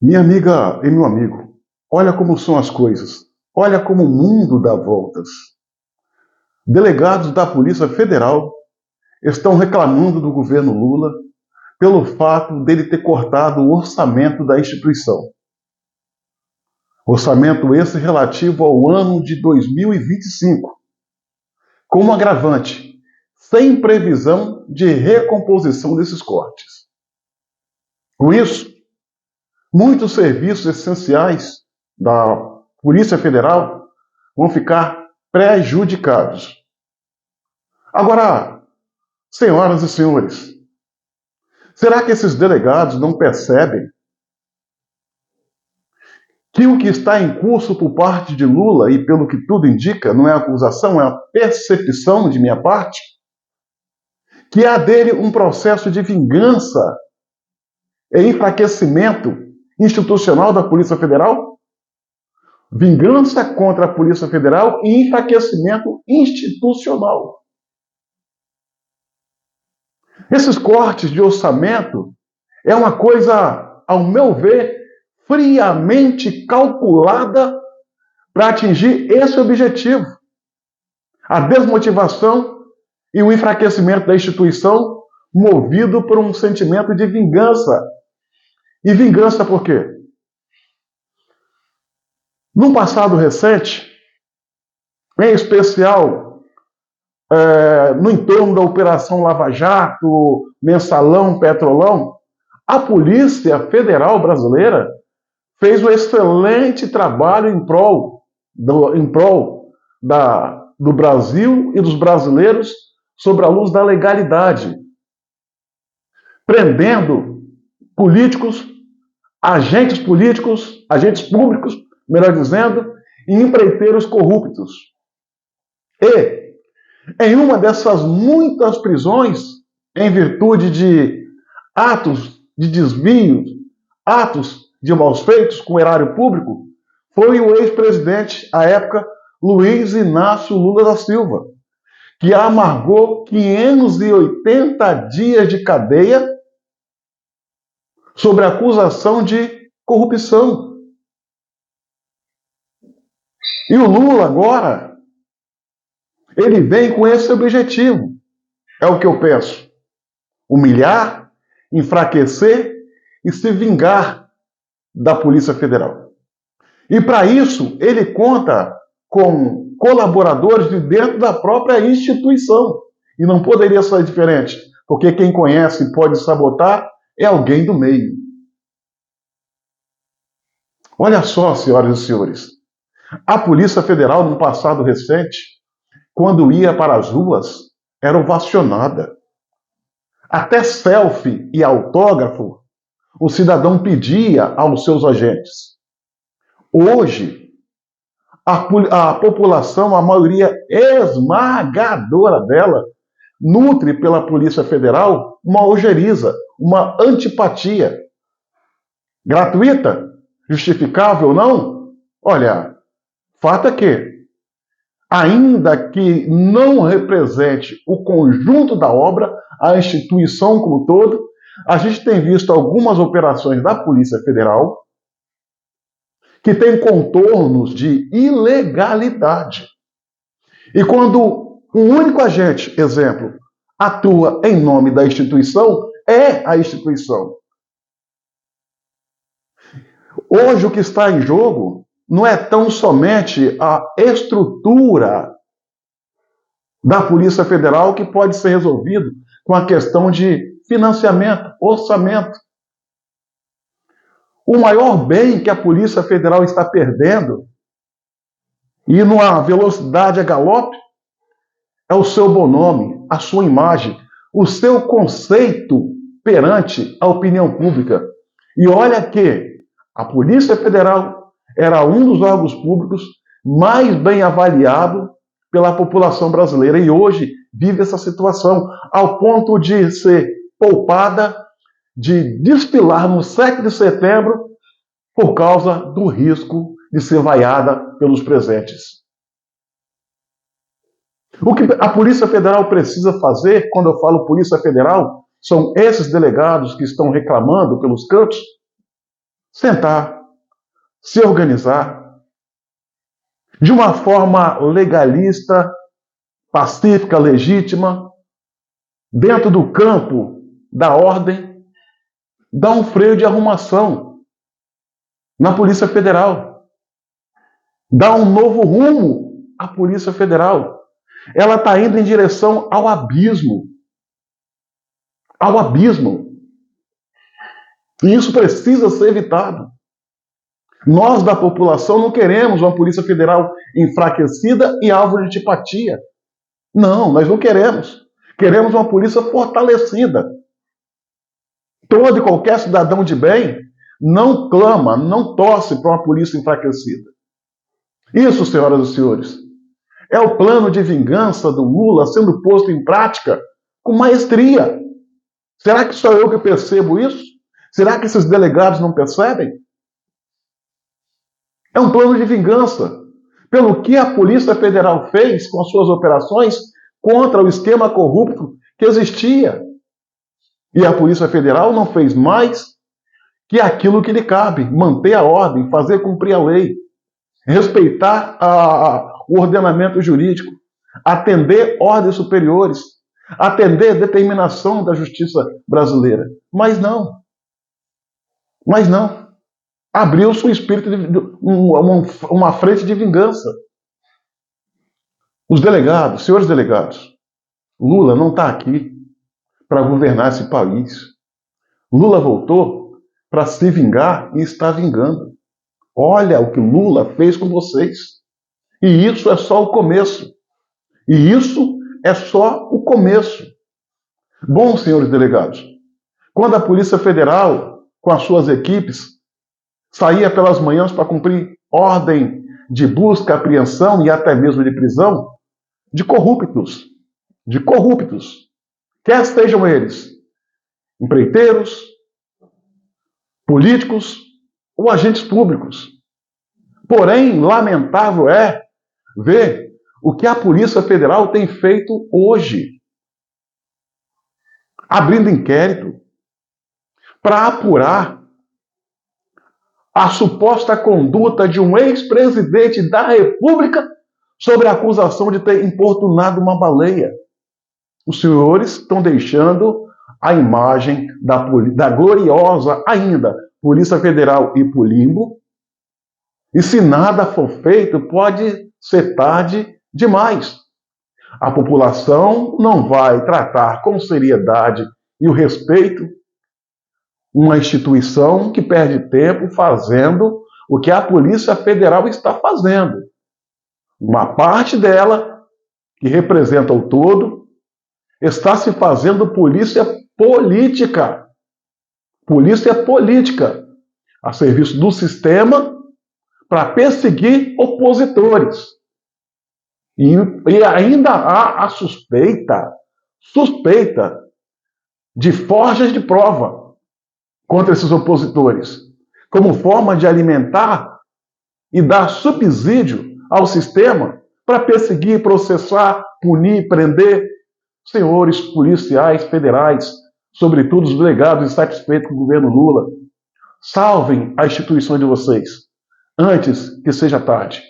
Minha amiga e meu amigo, olha como são as coisas. Olha como o mundo dá voltas. Delegados da Polícia Federal estão reclamando do governo Lula pelo fato dele ter cortado o orçamento da instituição. Orçamento esse relativo ao ano de 2025, como agravante, sem previsão de recomposição desses cortes. Com isso, muitos serviços essenciais da Polícia Federal vão ficar prejudicados. Agora, senhoras e senhores, será que esses delegados não percebem que o que está em curso por parte de Lula, e pelo que tudo indica, não é acusação, é a percepção de minha parte, que há dele um processo de vingança e enfraquecimento institucional da Polícia Federal? Vingança contra a Polícia Federal e enfraquecimento institucional. Esses cortes de orçamento é uma coisa, ao meu ver, friamente calculada para atingir esse objetivo. A desmotivação e o enfraquecimento da instituição movido por um sentimento de vingança. E vingança por quê? Num passado recente, em especial no entorno da Operação Lava Jato, Mensalão, Petrolão, a Polícia Federal Brasileira fez um excelente trabalho em prol do Brasil e dos brasileiros sob a luz da legalidade, prendendo agentes políticos, agentes públicos, melhor dizendo, e empreiteiros corruptos. E, em uma dessas muitas prisões, em virtude de atos de desvio, atos de maus feitos com o erário público, foi o ex-presidente, à época, Luiz Inácio Lula da Silva, que amargou 580 dias de cadeia sobre acusação de corrupção. E o Lula agora, ele vem com esse objetivo. É o que eu penso. Humilhar, enfraquecer e se vingar da Polícia Federal. E para isso, ele conta com colaboradores de dentro da própria instituição. E não poderia ser diferente, porque quem conhece e pode sabotar é alguém do meio. Olha só, senhoras e senhores, a Polícia Federal, no passado recente, quando ia para as ruas, era ovacionada. Até selfie e autógrafo o cidadão pedia aos seus agentes. Hoje, a população, a maioria esmagadora dela, nutre pela Polícia Federal uma ojeriza, uma antipatia. Gratuita? Justificável ou não? Olha, fato é que, ainda que não represente o conjunto da obra, a instituição como um todo, a gente tem visto algumas operações da Polícia Federal que têm contornos de ilegalidade. E quando um único agente, exemplo, atua em nome da instituição, é a instituição. Hoje o que está em jogo não é tão somente a estrutura da Polícia Federal que pode ser resolvido com a questão de financiamento, orçamento. O maior bem que a Polícia Federal está perdendo, e numa velocidade a galope, é o seu bom nome, a sua imagem, o seu conceito perante a opinião pública. E olha que a Polícia Federal era um dos órgãos públicos mais bem avaliado pela população brasileira e hoje vive essa situação ao ponto de ser poupada de desfilar no 7 de setembro por causa do risco de ser vaiada pelos presentes. O que a Polícia Federal precisa fazer, quando eu falo Polícia Federal, são esses delegados que estão reclamando pelos cantos, sentar, se organizar, de uma forma legalista, pacífica, legítima, dentro do campo da ordem, dar um freio de arrumação na Polícia Federal, dar um novo rumo à Polícia Federal. Ela está indo em direção ao abismo. Ao abismo. E isso precisa ser evitado. Nós, da população, não queremos uma Polícia Federal enfraquecida e alvo de antipatia. Não, nós não queremos. Queremos uma polícia fortalecida. Todo e qualquer cidadão de bem não clama, não torce para uma polícia enfraquecida. Isso, senhoras e senhores, é o plano de vingança do Lula sendo posto em prática com maestria. Será que só eu que percebo isso? Será que esses delegados não percebem? É um plano de vingança pelo que a Polícia Federal fez com as suas operações contra o esquema corrupto que existia. E a Polícia Federal não fez mais que aquilo que lhe cabe: manter a ordem, fazer cumprir a lei, respeitar o ordenamento jurídico, atender ordens superiores, atender determinação da justiça brasileira. Mas não. Abriu-se um espírito uma frente de vingança. Os delegados, senhores delegados, Lula não está aqui para governar esse país. Lula voltou para se vingar e está vingando. Olha o que Lula fez com vocês. E isso é só o começo. Bom, senhores delegados, quando a Polícia Federal, com as suas equipes, saía pelas manhãs para cumprir ordem de busca, apreensão e até mesmo de prisão de corruptos, quer sejam eles empreiteiros, políticos ou agentes públicos. Porém, lamentável é ver o que a Polícia Federal tem feito hoje, abrindo inquérito para apurar a suposta conduta de um ex-presidente da República sobre a acusação de ter importunado uma baleia. Os senhores estão deixando a imagem da gloriosa ainda Polícia Federal ir para o limbo, e se nada for feito, pode ser tarde demais. A população não vai tratar com seriedade e o respeito uma instituição que perde tempo fazendo o que a Polícia Federal está fazendo. Uma parte dela, que representa o todo, está se fazendo polícia política. Polícia política, a serviço do sistema, para perseguir opositores. E ainda há a suspeita de forjas de prova contra esses opositores, como forma de alimentar e dar subsídio ao sistema para perseguir, processar, punir, prender senhores policiais federais, sobretudo os delegados insatisfeitos com o governo Lula. Salvem a instituição de vocês, antes que seja tarde.